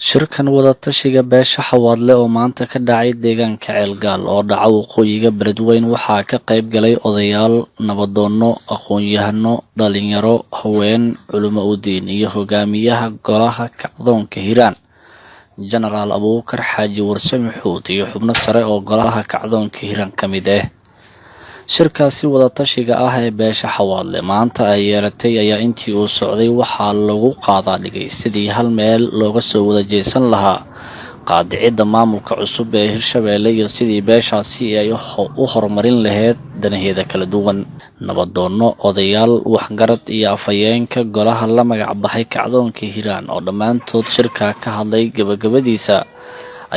Shirkan wada-tashiga beesha Xawaadle oo maanta ka dhacay deegaanka Ceelgaal oo dhaca waqooyiga Beledweyne waxaa ka qayb galay odayaal, nabadoono, aqoon-yahano, dhalinyaro, haween, culimo u diin iyo hogaamiyaha golaha kacdoonka Hiiraan Generaal Abuukar Xaaji Warsame Xuud iyo xubno sare oo golaha kacdoonka Hiiraan ka mid ah. Shirkaasi wada-tashiga ah ee beesha Xawaadle maanta ay yeelatay ayaa intii uu socday waxaa lagu qaadadhigay sidii hal meel looga soo wada jeesan lahaa qaadicida maamulka cusub ee Hirshabeelle iyo sidii beeshaasi ay u horumarin lahayd danaheeda kala duwan. Nabadoono, odayaal, waxgarad iyo afhayeenka golaha la magac baxay kacdoonka Hiiraan oo dhammaantood shirka ka hadlay gabagabadiisa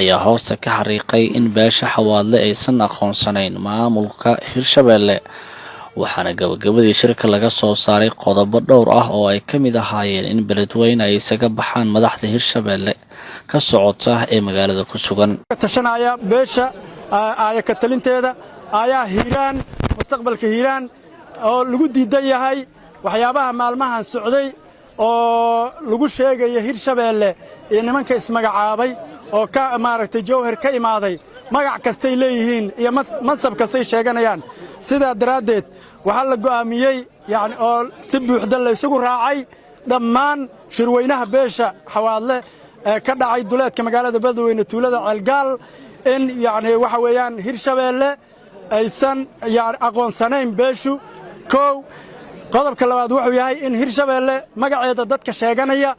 ayaa hoosta ka xariiqay in beesha Xawaadle aysan aqoonsanayn maamulka Hirshabeelle waxaana gabagabadii shirka laga soo saaray qodobo dhowr ah oo ay ka mid ahaayeen in Beledweyne ay isaga baxaan madaxda Hirshabeelle ka socota ee magaalada ku sugan. tashanaya beesha ay ka talinteeda ayaa Hiiraan mustaqbalka Hiiraan oo lagu diidan yahay waxyaabaha maalmahan socday oo lagu sheegay Hirshabeelle iyo nimanka ismagacaabay oo ka maaragtay jawhar ka imaaday magac kastay leeyihiin iyo mansab kastay sheeganayaan sida daraadeed waxa la go'aamiyay yani oo si buuxda la isugu raacay dhammaan shirweynaha beesha Xawaadle ka dhacay duleedka magaalada Beledweyne tuulada Ceelgaal in yani waxa weeyaan Hirshabeelle aysan yani aqoonsanayn beeshu qodobka labaad wuxuu yahay in Hirshabeelle magaceeda dadka sheeganaya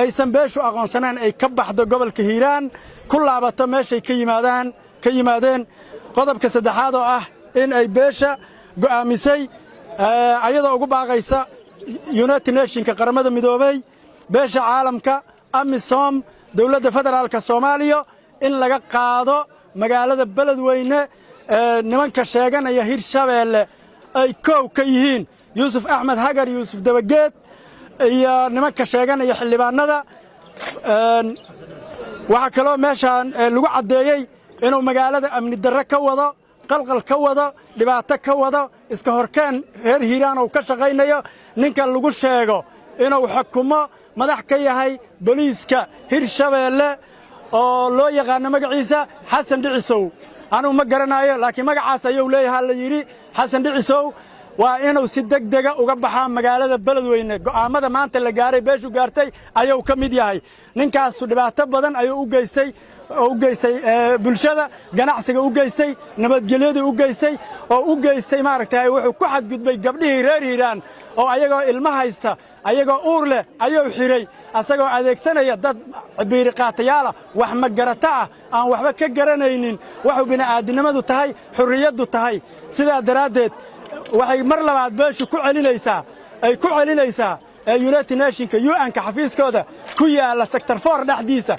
aysan beeshu aqoonsanayn ay ka baxdo gobolka Hiiraan ku laabato meeshay ka yimaadeen qodobka saddexaad oo ah in ay beesha go'aamisay ayadoo ugu baaqaysa United Nationska qaramada midoobay beesha caalamka AMISOM dawladda federaalka Soomaaliya in laga qaado magaalada Beledweyne nimanka sheeganaya Hirshabeelle ay koow ka yihiin Yuusuf Axmed Hagar Yuusuf Dabageed iyo nimanka sheeganaya xildhibaanada waxa kale oo meeshan lagu cadeeyay inuu magaalada amni darro ka wado qalqal ka wado dhibaato ka wado iska horkeen reer Hiiraan oo ka shaqeynayo ninka lagu sheego inuu xukumo madax ka yahay booliiska Hirshabeelle oo loo yaqaan magaciisa Xasan Dhicisow anu ma garanayo laakiin magacaas ayuu leeyahay la yiri Xasan Dhicisow waa inuu si degdeg ah uga baxaa magaalada Beledweyne go'aamada maanta la gaaray beeshu gaartay ayuu ka mid yahay ninkaas dhibaato badan ayuu u geystay bulshada ganacsiga u geystay nabadgelyada u geystay oo u geystay maaragtay wuxuu ku xadgudbay gabdhihii reer Hiiraan oo ayagoo ilmo haysta ayagoo uur leh ayuu xiray asagoo adeegsanaya dad biiri qaatayaala wax ma garata ah aan waxba ka garanaynin wuxuu bini'aadanimadu tahay xurriyadu tahay sidaa daraadeed waxay mar labaad beeshu ku celinaysaa United Nationska UN-ka xafiiskooda ku yaala sector 4 dhaxdiisa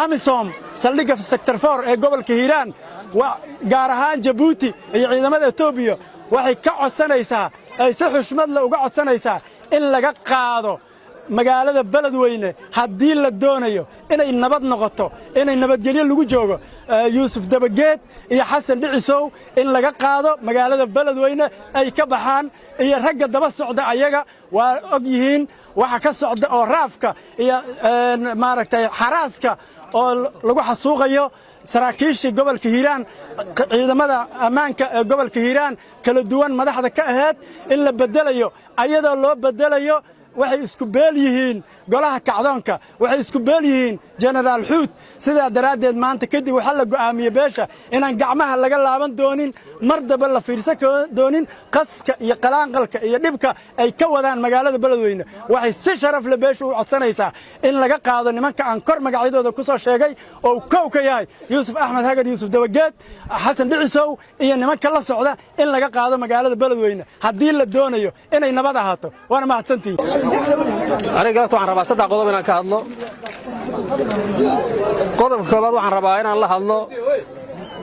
AMISOM saldhigga sector 4 ee gobolka Hiiraan gaar ahaan Djibouti iyo ciidamada Itoobiya waxay ka codsanaysaa ay si xushmad leh uga codsanaysaa in laga qaado magaalada Beledweyne haddii la doonayo inay nabad noqoto inay nabadgelyo lagu joogo Yuusuf Dabageed iyo Xasan Dhicisow in laga qaado magaalada Beledweyne ay ka baxaan iyo ragga daba socda ayaga waa og yihiin waxa ka socda oo raafka iyo maaragtay xaraaska oo lagu xasuuqayo saraakiisha gobolka Hiiraan ciidamada ammaanka ee gobolka Hiiraan kala duwan madaxda ka ahayd in la bedelayo ayadoo loo bedelayo waxay isku beel yihiin golaha kacdoonka waxay isku beel yihiin Generaal Xuud sida daraadeed maanta kadib waxa la go'aamiyay beesha inaan gacmaha laga laaban doonin mardaba la fiirsan doonin qaska iyo qalaanqalka iyo dhibka ay ka wadaan magaalada Beledweyne waxay si sharaf leh beeshu u codsanaysaa in laga qaado nimanka aan kor magacyadooda ku soo sheegay oo koow ka yahay Yuusuf Axmed Hagar Yuusuf Dabageed Xasan Dhicisow iyo nimanka la socda in laga qaado magaalada Beledweyne haddii la doonayo inay nabad ahaato waana mahadsantiin aniga waxaan rabaa saddex qodob inaan ka hadlo qodobka koobaad waxaan rabaa inaan la hadlo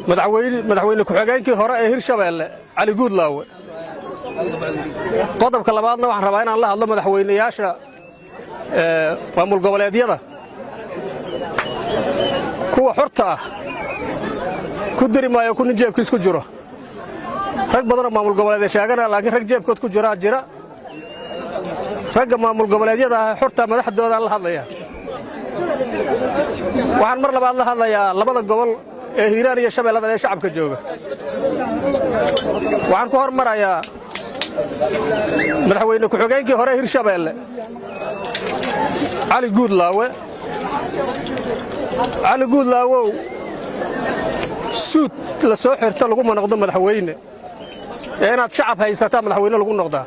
madaxweyne ku-xigeenkii hore ee Hirshabeelle Cali Guudlaawe qodobka labaadna waxaan rabaa inaan la hadlo madaxweynayaasha maamul goboleedyada kuwa xorta ah ku diri maayo ku jeebkiis ku jiro rag badan oo maamul goboleed sheegana laakiin rag jeebkood ku jira ragga maamul goboleedyada xorta madaxdooda la hadlaya waxaan mar labaad la hadlayaa labada gobol ee hiiraan iyo shabeellada ee shacabka jooga waxaan ku hormarayaa madaxweyne ku-xigeenkii hore hirshabeelle cali guudlaawow suud la soo xirto laguma noqdo madaxweyne ee inaad shacab haysataa madaxweyne lagu noqdaa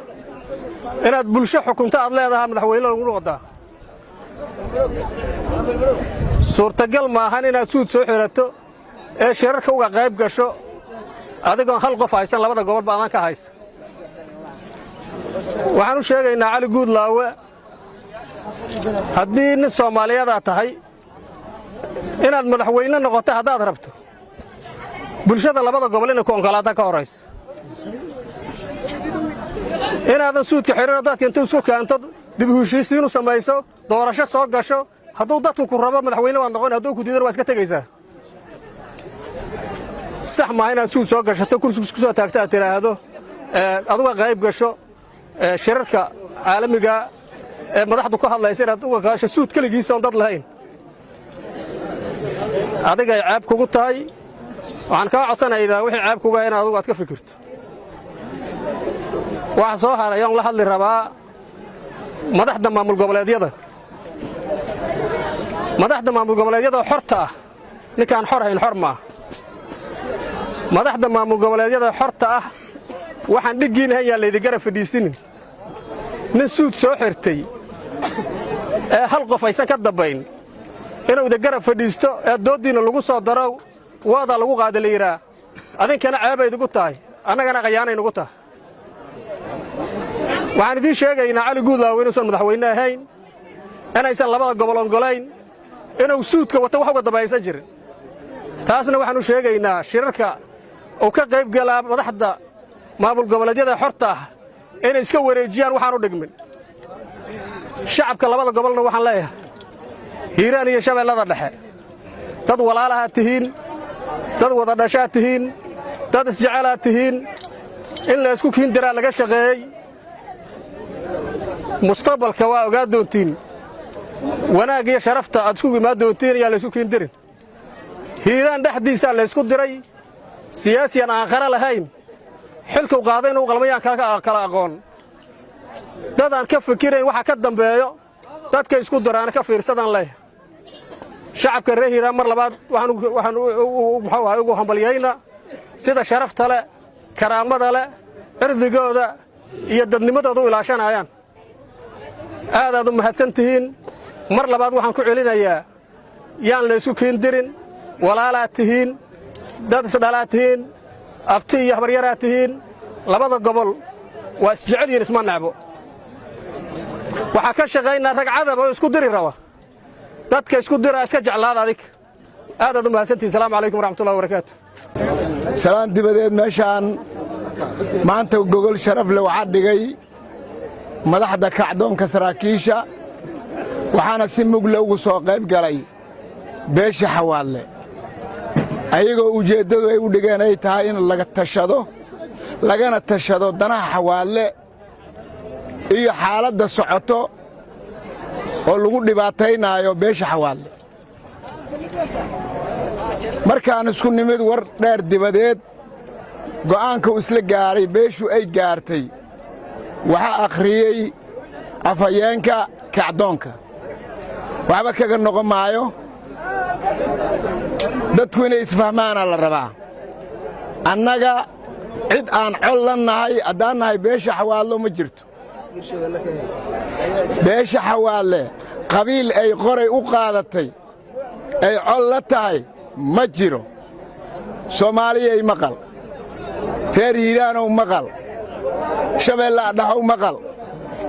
inaad bulsho xukunto aad leedahaa madaxweyne lagu noqdaa suurtagal maahan inaad suud soo xirato ee shirarka uga qayb gasho adigoon hal qof haysan labada gobol ba amaan ka haysa waxaan u sheegaynaa cali guudlaawe haddii nin soomaaliyadaa tahay inaad madaxweyne noqoto haddaad rabto bulshada labada gobol inay ku onkolaadaan ka horaysa inaadan suudka xidhanoo dadka intuu isku keento dib u heshiisiinu samayso doorasho soo gasho hadduu dadku ku rabo madaxweyne waad noqon hadduu ku diidan waa iska tegaysaa sax maaha inaad suud soo gashato kursigu isku soo taagto aad tidhaahdo aduga qayb gasho shirarka caalamiga ee madaxdu ku hadlaysa inaad uga gaasho suud keligiisa oon dad lahayn adigay ceeb kugu tahay waxaan kaa codsanaynaa wixii ceeb kuga in adugu aad ka fikirto waxa soo haray oon la hadli rabaa madaxda maamul goboleedyada xorta ah ninkaan xor hayn xor maaha madaxda maamul goboleedyada xorta ah waxaan dhiggiin hayn yaa laydi garab fadhiisinin nin suud soo xirtay ee hal qof aysan ka dambayn inuu ida garab fadhiisto ee dooddiinna lagu soo daro waadaa lagu qaada la yidhaa adinkana ceebaydugu tahay annagana qayaanaynugu tahay waxaan idiin sheegaynaa cali guudlaawe inuusan madaxweyne ahayn inaysan labada gobol ongolayn inuu suudka wata wax uga dambaysan jirin taasna waxaan u sheegaynaa shirarka uu ka qayb galaa madaxda maamul goboleedyada xorta ah inay iska wareejiyaan waxaan u dhigmin shacabka labada gobolna waxaan leeyahay hiiraan iyo shabeellada dhexe dad walaalahaad tihiin dad wada dhashaad tihiin dad isjecelaad tihiin in laysku kiindiraa laga shaqeeyey mustaqbalka waa ogaa doontiin wanaag iyo sharafta aad isku imaan doontiin ayaa laysku kiindirin hiiraan dhexdiisaa laysku diray siyaasiyan aan qara lahayn xilkuu qaaday inuu qalmayaan kala aqoon dadaan ka fikirayn waxa ka dambeeyo dadka isku diraana ka fiirsadaan leh shacabka reer hiiraan mar labaad waxaan ugu hambalyaynaa sida sharafta leh karaamada leh cirdigooda iyo dadnimadooda u ilaashanayaan aadaad u mahadsan tihiin mar labaad waxaan ku celinayaa yaan laysku kiindirin walaalaad tihiin dad isdhalaad tihiin abti iyo habaryaraad tihiin labada gobol waa isjecel yihiin isma necbo waxaa ka shaqaynaa rag cadab oo isku diri raba dadka isku diraa iska jeclaada adig aadaad u mahadsantihin salaamu calaykum waraxmatullahi wabarakaatu salaan dibadeed meeshaan maanta gogol sharaf leh waxaa dhigay madaxda kacdoonka saraakiisha waxaana si mugle ugu soo qayb galay beesha xawaadle ayagoo ujeeddadu ay u dhigeen ay tahay in lagana tashado danaha xawaadle iyo xaaladda socoto oo lagu dhibaataynaayo beesha xawaadle markaan isku nimid war dheer dibadeed go'aanka uu isla gaaray beeshu ay gaartay waxaa akhriyey afhayeenka kacdoonka waxba kaga noqon maayo dadku inay isfahmaana la rabaa annaga cid aan col la nahay haddaan nahay beesha xawaadlo ma jirto beesha xawaadle qabiil ay qoray u qaadatay ay col la tahay ma jiro soomaaliyay maqal reer hiiraanow maqal shabeellaa dhaxow maqal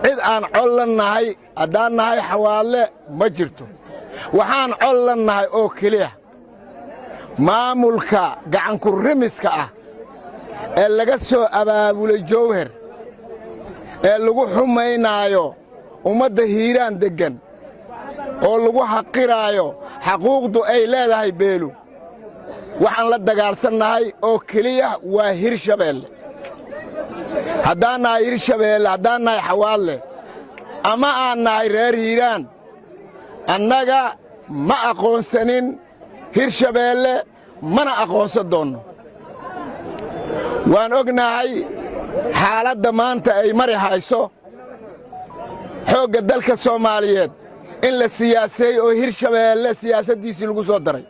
cid aan col la nahay haddaan nahay xawaadle ma jirto waxaan col la nahay oo keliya maamulka gacankurimiska ah ee laga soo abaabulay jowhar ee lagu xumaynaayo ummadda hiiraan deggan oo lagu xaqiraayo xaquuqdu ay leedahay beelu waxaan la dagaalsannahay oo keliya waa hirshabeelle haddaan nahay hirshabeelle haddaan nahay xawaadle ama aan nahay reer hiiraan annaga ma aqoonsanin hirshabeelle mana aqoonsan doonno waan ognahay xaaladda maanta ay mari hayso xoogga dalka soomaaliyeed in la siyaaseey oo hirshabeelle siyaasaddiisii lagu soo daray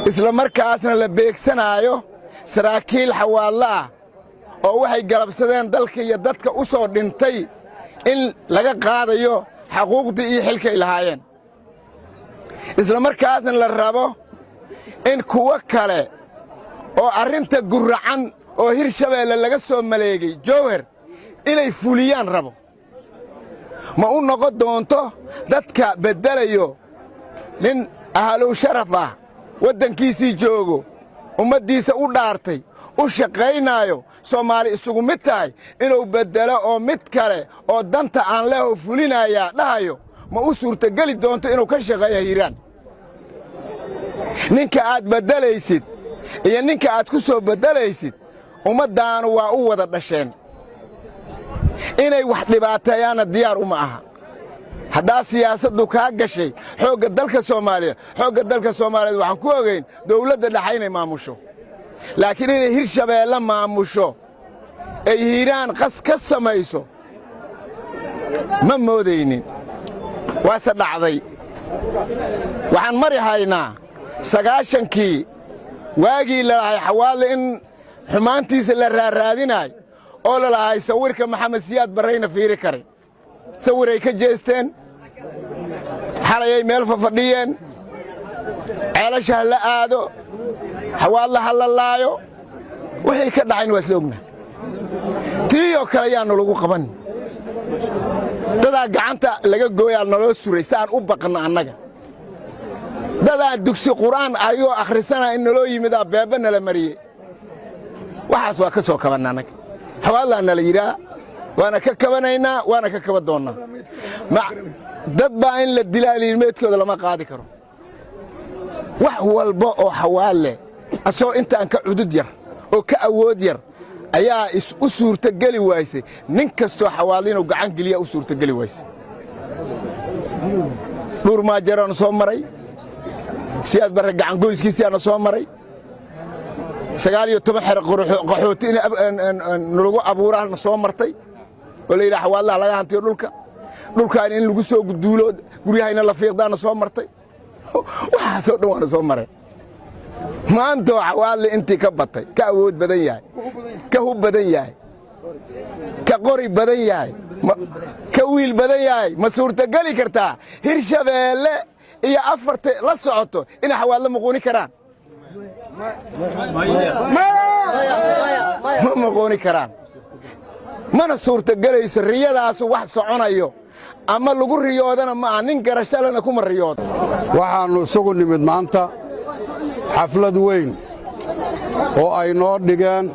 isla markaasna la beegsanaayo saraakiil xawaadlo ah oo waxay galabsadeen dalka iyo dadka u soo dhintay in laga qaadayo xaquuqdii iyo xilkay lahaayeen isla markaasna la rabo in kuwo kale oo arrinta guracan oo hirshabeelle laga soo maleegay jowhar inay fuliyaan rabo ma u noqon doonto dadka beddelayo nin ahalow sharaf ah waddankiisii joogo ummaddiisa u dhaartay u shaqaynaayo soomaali isugu mid tahay inuu beddelo oo mid kale oo danta aan leho fulinayaa dhahayo ma u suurtogeli doonto inuu ka shaqeeya hiiraan ninka aad beddelaysid iyo ninka aad ku soo beddelaysid ummaddaanu waa u wada dhasheen inay wax dhibaateeyaanna diyaar uma aha haddaa siyaasaddu kaa gashay xoogga dalka soomaaliyeed waxaan ku ogayn dawladda dhexa inay maamusho laakiin inay hirshabeelle maamusho ay hiiraan qas ka samayso ma moodaynin waase dhacday waxaan mari haynaa sagaashankii waagii lalahay xawaadle in xumaantiisa la raaraadinaay oo lalahay sawirka maxamed siyaad barrayna fiiri karin sawiray ka jeesteen xalayay meel fafadhiyeen ceelasha ha la aado xawaadla ha la laayo wixii ka dhacayn waa isla ognahay tiiyoo kale ayaannu lagu qaban dadaa gacanta laga gooyaa naloo suray si aan u baqanno annaga dadaan dugsi qur'aan ayoo akhrisanaa in naloo yimidaa beebba nala mariyey waxaas waa ka soo kabanna annaga xawaadlaa nala yidhaa waana ka kabanaynaa waana ka kaba doonnaa dad baa in la dilaa liilmeedkooda lama qaadi karo wax walba oo xawaadle asoo intaan ka cudud yar oo ka awood yar ayaa u suurtogeli waysay nin kastoo xawaadle inuu gacan geliya u suurtogeli waysay dhuur maajaroona soo maray siyaad barre gacangoyskiisiaana soo maray 19 xero qaxooti in nalagu abuuraana soo martay oo la yidhaha xawaadlaha laga hantiyo dhulkaan in lagu soo duulo guryahayna la fiiqdaana soo martay waxaasoo dhan waana soo mareen maantoo xawaadle intii ka batay ka awood badan yahay ka hub badan yahay ka qori badan yahay ka wiil badan yahay ma suurtogeli kartaa hirshabeelle iyo afarta la socoto inay xawaadle muquuni karaan ma muquuni karaan mana suurtogelayso riyadaasu wax soconayo ama lagu riyoodana ma aha nin garashalena kuma riyoodo waxaannu isugu nimid maanta xaflad weyn oo ay noo dhigeen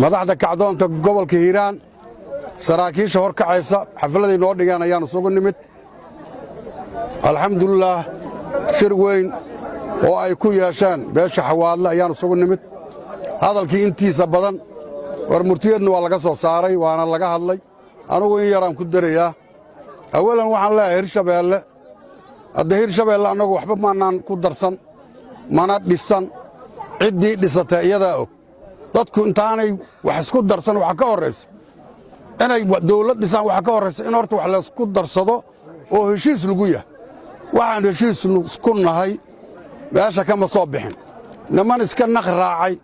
madaxda kacdoonka gobolka hiiraan saraakiisha hor kacaysa xafladay noo dhigeen ayaannu isugu nimid alxamdulilaah shir weyn oo ay ku yeesheen beesha xawaadle ayaannu isugu nimid hadalkii intiisa badan war murtiyeedna waa laga soo saaray waana laga hadlay anugu in yaraan ku darayaa awalan waxaan leeyahay hirshabeelle hadda hirshabeelle annagu waxba maanaan ku darsan mana dhisan ciddii dhisatay iyadaa og dadku intaanay wax isku darsan waxa ka horraysa inay dawlad dhisaan waxa ka horraysa in horta wax laysku darsado oo heshiis lagu yahay waxaan heshiis isku nahay meesha kama soo bixin niman iska naq raacay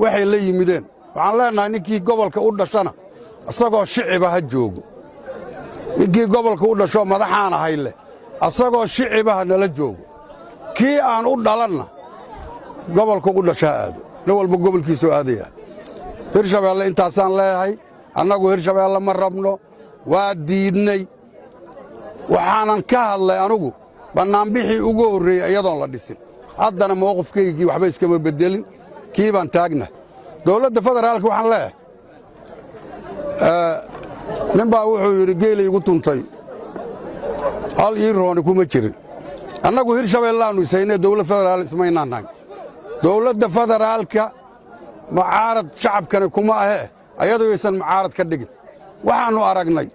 waxay la yimideen waxaan leenahay ninkii gobolka u dhashana asagoo shiciba ha joogo ninkii gobolka u dhasho madaxaan ahay leh asagoo shiciba ha nala joogo kii aan u dhalanna gobolka u dhasho ha aado nin walba gobolkiisuu aadaya hirshabeelle intaasaan leeyahay annagu hirshabeelle ma rabno waa diidnay waxaanan ka hadlay anugu bannaanbixii ugu horreeyey iyadoon la dhisin haddana mowqifkaygii waxba iskama beddelin kii baan taagna dawladda federaalka waxaan leeyahay nin baa wuxuu yidhi geelay igu tuntay hal ii rooni kuma jirin annagu hirshabeellaannu isaynee dawlad federaal ismaynaan nahay dawladda federaalka mucaarad shacabkani kuma ahee ayadoo aysan mucaarad ka dhigin waxaannu aragnay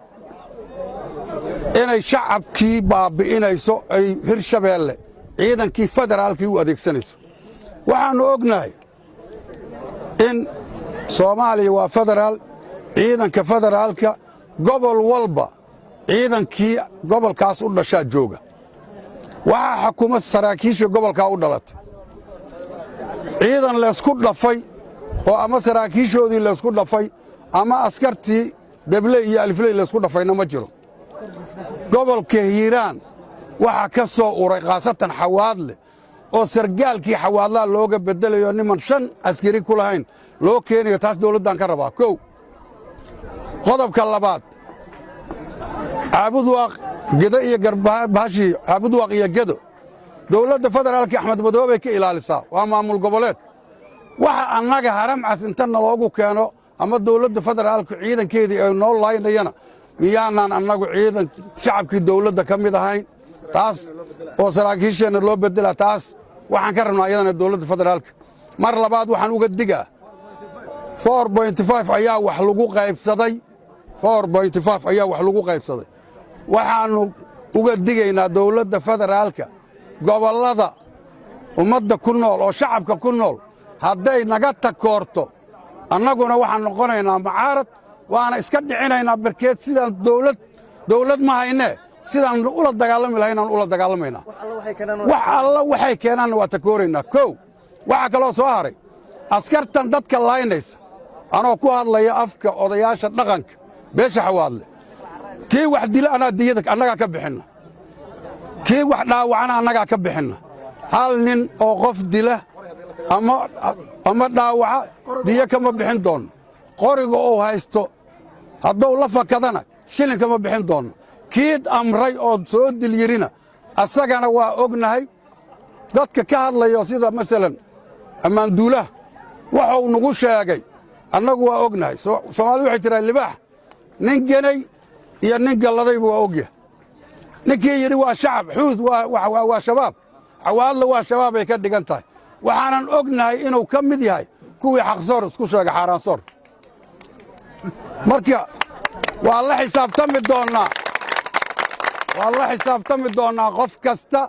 inay shacabkii baabbi'inayso ay hirshabeelle ciidankii federaalkii u adeegsanayso waxaannu ognahay in soomaaliya waa federaal ciidanka federaalka gobol walba ciidankii gobolkaas u dhashaa jooga waxaa xukuma saraakiisha gobolkaa u dhalatay ciidan laysku dhafay oo ama saraakiishoodii laysku dhafay ama askartii debley iyo alifley laysku dhafayna ma jiro gobolka hiiraan waxaa ka soo uray khaasatan xawaadle oo sargaalkii xawaadlaha looga beddelayo niman 5 askari ku lahayn loo keenayo taas dawladdan ka rabaa kow qodobka labaad caabudwaaq gedo iyo garbahashii caabudwaaq iyo gedo dawladda federaalka axmed madoobey ka ilaalisaa waa maamul goboleed waxa annaga haramcas intanna loogu keeno ama dawladda federaalka ciidankeedii ay noo laynayana miyaanaan annagu ciidan shacabkii dawladda ka mid ahayn taas oo saraakiisheenna loo beddelaa taas waxaan ka rabnaa iyadana dawladda federaalka mar labaad waxaan uga digaa 4.5 ayaa wax lagu qaybsaday 4.5 ayaa wax lagu qaybsaday waxaannu uga digaynaa dawladda federaalka gobollada ummadda ku nool oo shacabka ku nool hadday naga takoorto annaguna waxaan noqonaynaa mucaarad waana iska dhicinaynaa barkeed sidaan dawlad ma haynee sidaan ula dagaalami lahaynaan ula dagaalamaynaa wax alla waxay keenaanna waa takooraynaa kow waxaa kaloo soo haray askartan dadka laynaysa anoo ku hadlaya afka odayaasha dhaqanka beesha xawaadle kii wax dila annagaa ka bixinna kii wax dhaawacana annagaa ka bixinna hal nin oo qof dila ama dhaawaca diyo kama bixin doonno qoriga uu haysto hadduu la fakadana shilin kama bixin doonno kiid amray oo soo dilyirina asagana waa ognahay dadka ka hadlayo sida masalan ammaanduulaha wuxuu nagu sheegay annagu waa ognahay soomaali waxay tiraa libaax nin genay iyo nin galladayba waa ogyahay ninkii yidhi waa shacab xuud waa shabaab xawaadle waa shabaab ay ka dhigan tahay waxaanan ognahay inuu ka mid yahay kuwii xaqsoor isku sheegay xaaraansoor marka waa la xisaabtami doonnaa qof kasta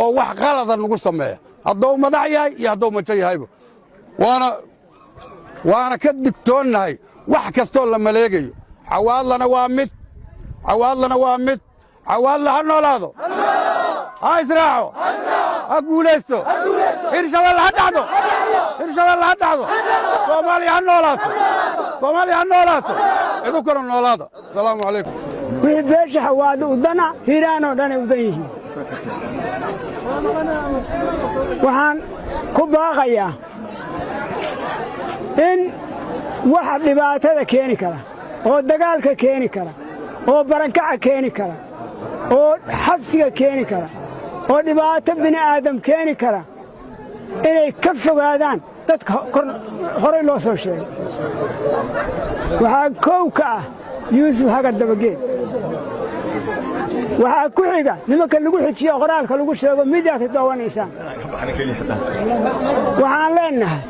oo wax qalada nagu sameeya hadduu madax yahay iyo hadduu majo yahayba waana ka digtoonnahay wax kastoo la maleegayo xawaadlana waa mid xawaadle ha noolaado ha israaco ha guulaysto hirshabeelle ha dhacdo soomaaliya ha noolaato idinkuna noolaada asalaamu calaykum wixii beesha xawaadle udana hiiraanoo dhanay udan yihiin waxaan ku baaqayaa in waxa dhibaatada keeni kara oo dagaalka keeni kara oo barankaca keeni kara oo xabsiga keeni kara oo dhibaato bini'aadam keeni kara inay ka fogaadaan dadka horay loo soo sheegay waxaa kow ka ah yuusuf hagar dabageed waxaa ku xiga nimanka lagu xijiyo qoraalka lagu sheego midaa ka daawanaysaan waxaan leennahay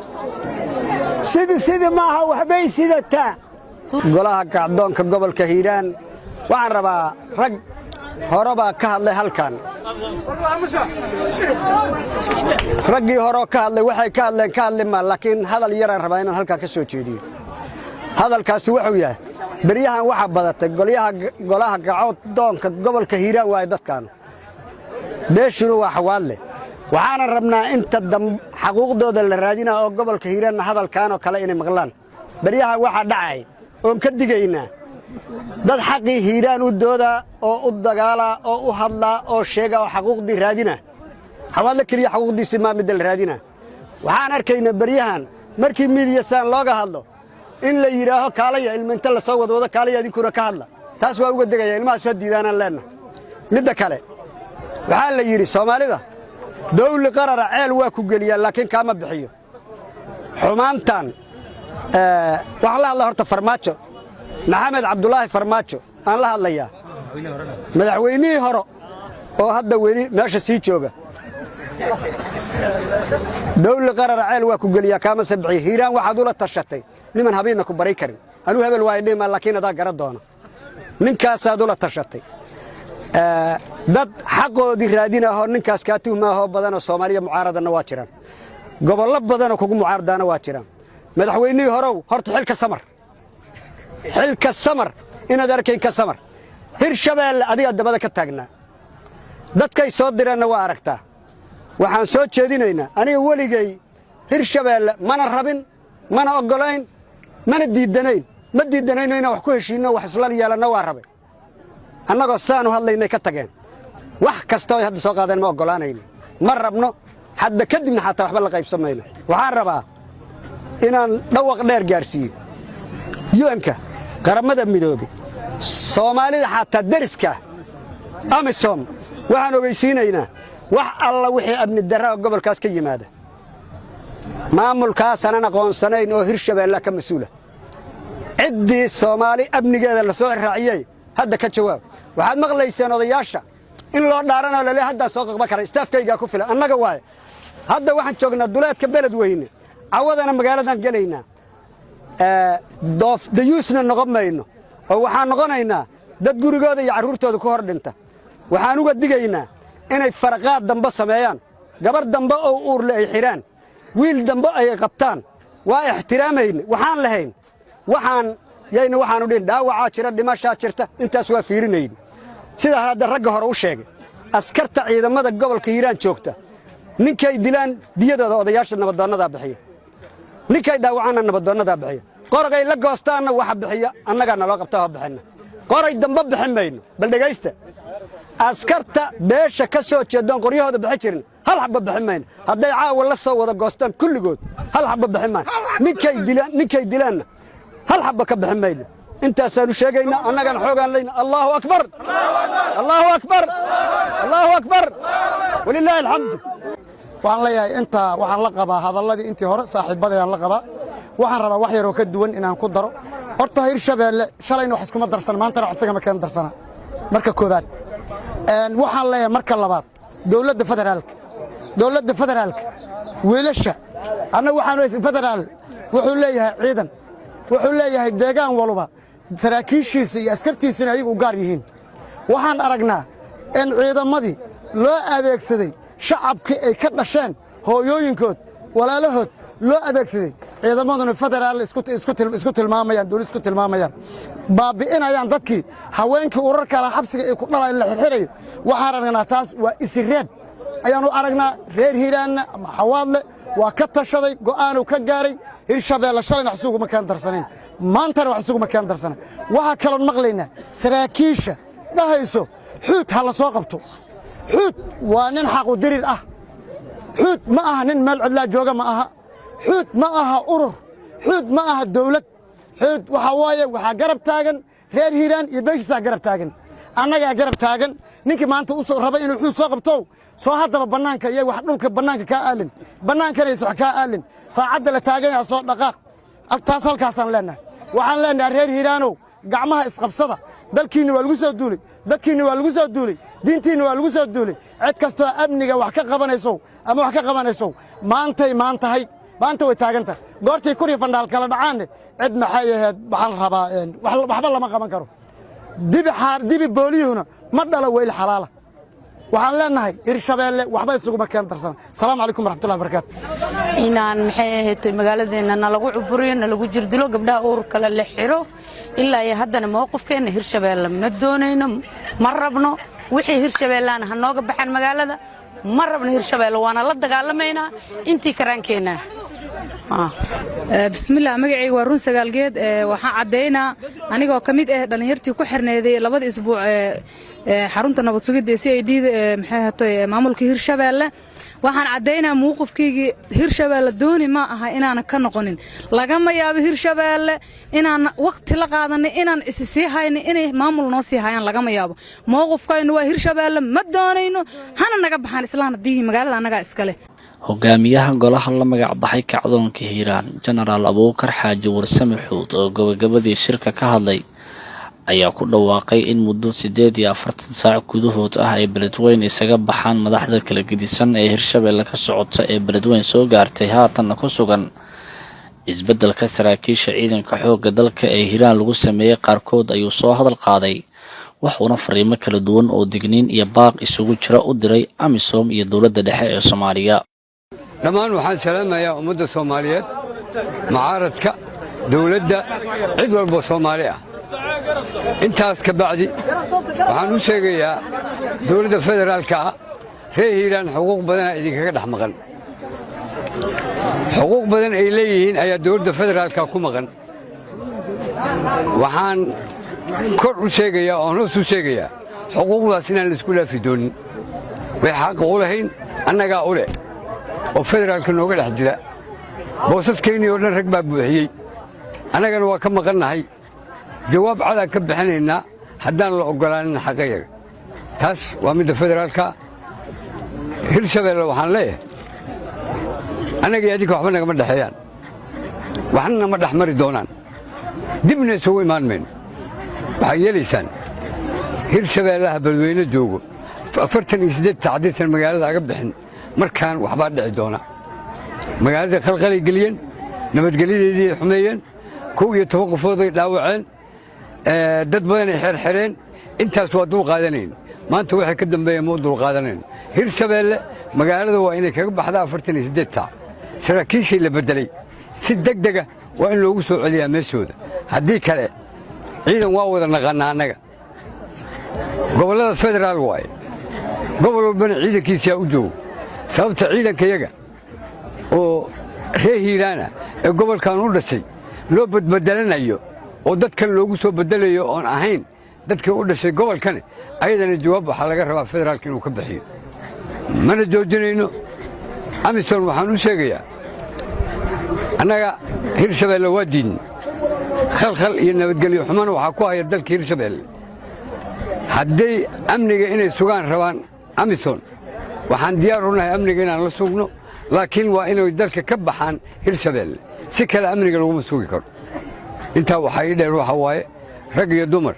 sidii maaha waxbay sidataa golaha kacdoonka gobolka hiiraan waxaan rabaa rag hore baa ka hadlay halkan raggii horeo ka hadlay waxay ka hadli maa laakiin hadal yaraan rabaa inaan halkan ka soo jeediyo hadalkaasi wuxuu yahay beryahan waxaa badatay golaha kacdoonka gobolka hiiraan waaye dadkaanu beeshuna waa xawaadle waxaanan rabnaa inta xaquuqdooda la raadinaa oo gobolka hiiraanna hadalkaanoo kale inay maqlaan beryahan waxaa dhacay oon ka digaynaa dad xaqii hiiraan u doodaa oo u dagaalaa oo u hadlaa oo sheega oo xaquuqdii raadina xawaadle keliya xaquuqdiisii maa midda la raadina waxaan arkaynaa beryahan markii miidiyasaan looga hadlo in la yidhaaho kaalaya ilminta la soo wadwado kaalaya idinkuna ka hadla taas waa uga degaya ilmahaas ha diidaanaan leenna midda kale waxaa la yidhi soomaalida dawli qarara ceel waa ku geliyaa laakiin kaama bixiyo xumaantan waxaan la hadlaa horta farmaajo maxamed cabdulaahi farmaajo aan la hadlayaa madaxweynihii hore oo hadda weli meesha sii jooga dawli qarara ceel waa ku geliyaa kaama sabiciyo hiiraan waxaad ula tashatay niman habiidna ku bari karin anuu hebel waa idhiima laakiin adaa gara doona ninkaasaad ula tashatay dad xaqoodii raadinahoo ninkaas kaa tuhmaahoo badanoo soomaaliya mucaaradana waa jiraan gobollo badanoo kugu mucaaradaana waa jiraan madaxweynihii horow horta xilka samar inaad arkayn ka samar hirshabeelle adigaa dabada ka taagnaa dadkay soo direenna waa aragtaa waxaan soo jeedinaynaa aniga weligay hirshabeelle mana rabin mana oggolayn mana diiddanayn ma diiddanayno inaan wax ku heshiinno wax isla yeelanno waa rabay annagoo saanu hadlaynay ka tageen wax kasta ay hadda soo qaadeen ma oggolaanayno ma rabno hadda kadibna xataa waxba la qaybsan mayno waxaan rabaa inaan dhawaq dheer gaarsiiyo UN-ka qaramada midoobe soomaalida xataa deriska amisom waxaan ogeysiinaynaa wax alla wixii amni darra gobolkaas ka yimaada maamulkaasanan aqoonsanayn oo hirshabeelle ka mas'uula ciddii soomaali amnigeeda la soo raaciyey hadda ka jawaab waxaad maqlayseen odayaasha in loo dhaaranoo lale haddaa soo qaqba kara istaafkaygaa ku filan annaga waaye hadda waxaan joognaa duleedka beledweyne cawadana magaaladan gelaynaa dayuusna noqon mayno oo waxaan noqonaynaa dad gurigooda iyo carruurtooda ku hor dhinta waxaan uga digaynaa inay faraqaad dambe sameeyaan gabar dambe oo uurle ay xidhaan wiil dambe ay qabtaan waa ixtiraamayna waxaan lahayn waxaanu dhihin dhaawacaa jira dhimashaa jirta intaas waa fiirinayn sidaa hadda ragga hore u sheegay askarta ciidamada gobolka hiiraan joogta ninkay dilaan diyadooda odayaasha nabadoonnadaa bixiya ninkay dhaawacaanna nabadoonnadaa bixiya qoragay la goostaanna waxa bixiya annagaa naloo qabtaa oo bixinna qoray dambe bixin mayno bal dhegaysta askarta beesha ka soo jeedoon qoryahooda bixi jirin hal xabba bixin mayno hadday caawa la soo wada goostaan kulligood hal xabba bixin mayno ninkay dilaanna hal xabba ka bixin mayno intaasaanu sheegaynaa annagana xoogaan leyna allaahu akbar allaahu akbar allaahu akbar walilaahi alxamdu waxaan leeyahay intaa waxaan la qabaa hadalladii intii hore saaxiibbadayaan la qabaa waxaan rabaa wax yaroo ka duwan inaan ku daro horta hirshabeelle shalayna wax iskuma darsan maantana wax isagama keen darsana marka koobaad waxaan leeyahay marka labaad dowladda federaalka wiilasha annagu waxaan federaal wuxuu leeyahay ciidan wuxuu leeyahay deegaan waluba saraakiishiisa iyo askartiisuna ayagu u gaar yihiin waxaan aragnaa in ciidamadii loo adeegsaday shacabkii ay ka dhasheen hooyooyinkood walaalahood loo adeegsaday ciidamaduna federaal isku tilmaamayaan dawlad isku tilmaamayaan baabi'inayaan dadkii haweenkii urar kala xabsiga ay ku dhalayaan la xirxirayo waxaan aragnaa taas waa isireeb ayaanu aragnaa reer hiiraanna ama xawaadle waa ka tashaday go'aanuu ka gaaray hirshabeelle shalayna wax isuguma keen darsanayn maantana wax isuguma keen darsanayn waxaa kaloon maqlaynaa saraakiisha dhahayso xuud ha la soo qabto xuud waa nin xaqu dirir ah xuud ma aha nin meel cidlaa jooga ma aha xuud ma aha urur xuud ma aha dawlad xuud waxaa waaye waxaa garab taagan reer hiiraan iyo beeshiisaa garab taagan annagaa garab taagan ninkii maanta u rabay inuu xuud soo qabto soo haddaba bannaanka iyo wax dhulka bannaanka kaa aalin bannaankanaysa wax kaa aalin saacadda la taagan yaha soo dhaqaaq taas halkaasaan leennahay waxaan leennahay reer hiiraanow gacmaha isqabsada dalkiinna waa lagu soo duulay dadkiinna waa lagu soo duulay diintiinna waa lagu soo duulay cid kastoo amniga wax ka qabanaysow ama wax ka qabanaysow maanta way taagantahay goortii kurii fandhaal kala dhacaanne cid maxay ahayd waxaa la rabaa waxba lama qaban karo dibi booliyuhuna ma dhalo weyl xalaala waxaan leennahay hirshabeelle waxba isuguma keen darsana asalaamu calaykum waraxmatullahi wabarakaatu inaan maxay ahayd magaaladeenna nalagu cuburiyo nalagu jirdilo gabdhaha uurkale la xiro ilaa iyo haddana mowqifkeenna hirshabeelle ma doonayno ma rabno wixii hirshabeellaana ha nooga baxaan magaalada ma rabno hirshabeelle waana la dagaalamaynaa intii karaankeenna bismillaah magacayga waa run sagaalgeed waxaan caddaynaa anigoo ka mid ah dhallinyartii ku xirneeday labada isbuuc xarunta nabad sugidda CID maxay hatay maamulka hirshabeelle waxaan caddaynaa mowqifkaygii hirshabeelle dooni ma aha inaan ka noqonin lagama yaabo hirshabeelle inaan waqti la qaadanay inaan is sii hayno inay maamul noo sii hayaan lagama yaabo mowqifkaynu waa hirshabeelle ma doonayno hana naga baxaan islaan haddii magaalada annagaa iskale hogaamiyaha golaha la magac baxay kacdoonka hiiraan jenaraal abuukar xaaji warsame xuud oo gabagabadii shirka ka hadlay ayaa ku dhawaaqay in muddo 48 saac gudahood ah ay beledweyne isaga baxaan madaxda kala gedisan ee hirshabeelle ka socota ee beledweyne soo gaartay haatanna ku sugan isbeddelka saraakiisha ciidanka xoogga dalka ee hiiraan lagu sameeyey qaarkood ayuu soo hadal qaaday waxuuna fariimo kala duwan oo digniin iyo baaq isugu jira u diray amisom iyo dowladda dhexe ee Soomaaliya. dhammaan waxaan salaamayaa ummadda Soomaaliyeed mucaaradka dowladda cid walba Soomaali ah intaas ka bacdi waxaan u sheegayaa dowladda federaalka ah reer hiiraan xuquuq badan idinkaga dhex maqan xuquuq badan ay leeyihiin ayaa dowladda federaalka ku maqan waxaan kor u sheegayaa oo hoos u sheegayaa xuquuqdaas inaan la isku laafi doonin way xaq u lahayn annagaa u leh oo federaalka nooga dhex jira boosaskeenii oo dhan rag baa buuxiyey annagana waa ka maqannahay jawaab cadaan ka bixinaynaa haddaan la oggolaanin xaqayaga taas waa midda federaalka hirshabeelle waxaan leeyahay annagii adinka waxba nagama dhexeeyaan waxna nama dhex mari doonaan dibna isugu imaan mayno waxay yeelaysaan hirshabeellaha beledweyne joogo 48 tacdiisan magaalada aga bixin markaan waxbaa dhici doona magaalada khalqalay geliyeen nabadgelyadeedii ay xumeeyeen 11 qofood ay dhaawaceen dad badan ay xirxireen intaas waa dul qaadanayn maanta waxay ka dambeeyeen ma dul qaadanayn hirshabeelle magaalada waa inay kaga baxdaa 48 taac saraakiishii la bedelay si degdega waa in loogu soo celiyaa meeshooda haddii kale ciidan waa wada naqaanaa annaga gobollada federaal waaye gobol walbana ciidankiisaa u joogo sababta ciidankayaga oo reer hiiraana ee gobolkan u dhashay loo badbedelanayo oo dadkan loogu soo bedelayo oon ahayn dadkii u dhashay gobolkani ayadana jawaab waxaa laga rabaa federaalka inuu ka bixiyo mana joojinayno amisom waxaan u sheegayaa annaga hirshabeelle waa diidin khalkhal iyo nabadgelyo xumana waxaa ku haya dalka hirshabeelle hadday amniga inay sugaan rabaan amisom waxaan diyaar u nahay amniga inaan la sugno laakiin waa inay dalka ka baxaan hirshabeelle si kale amniga laguma sugi karo intaa waxaa ii dheer waxa waaye rag iyo dumar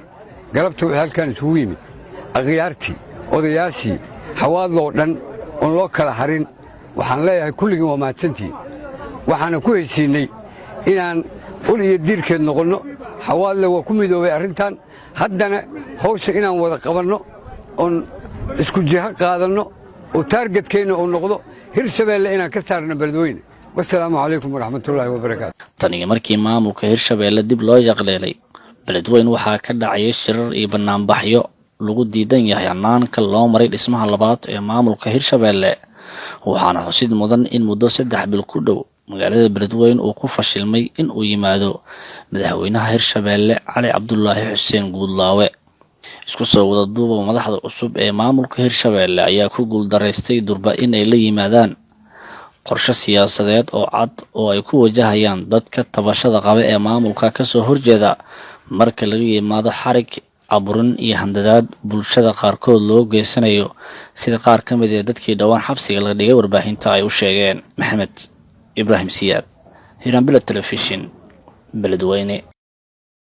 galabta wixii halkan isugu yimid akhyaartii odayaashii xawaadloo dhan oon loo kala harin waxaan leeyahay kulligiin waa mahadsantihiin waxaana ku heshiinnay inaan ul iyo diirkeed noqonno xawaadle waa ku midoobay arrintan haddana hawsha inaan wada qabanno oon isku jiho qaadanno oo taargetkeenna uu noqdo hirshabeelle inaan ka saarno beledweyne wasalaamu calaykum waraxmatullaahi wabarakaatu tan iyo markii maamulka hirshabeelle dib loo yaqleelay beledweyne waxaa ka dhacayay shirar iyo banaanbaxyo lagu diidan yahay hannaanka loo maray dhismaha labaad ee maamulka hirshabeelle waxaana xusid mudan in muddo 3 bil ku dhow magaalada beledweyne uu ku fashilmay in uu yimaado madaxweynaha hirshabeelle cali cabdulaahi xuseen guudlaawe isku soo wada duuba madaxda cusub ee maamulka hirshabeelle ayaa ku guuldareystay durba in ay la yimaadaan qorshe siyaasadeed oo cad oo ay ku wajahayaan dadka tabashada qaba ee maamulka ka soo horjeeda marka laga yimaado xarig aburin iyo handadaad bulshada qaarkood loo geysanayo sida qaar ka mid ah dadkii dhawaan xabsiga laga dhigay warbaahinta ay u sheegeen. Maxamed Ibrahim Siyaad, Hiiraan Television, Beledweyne.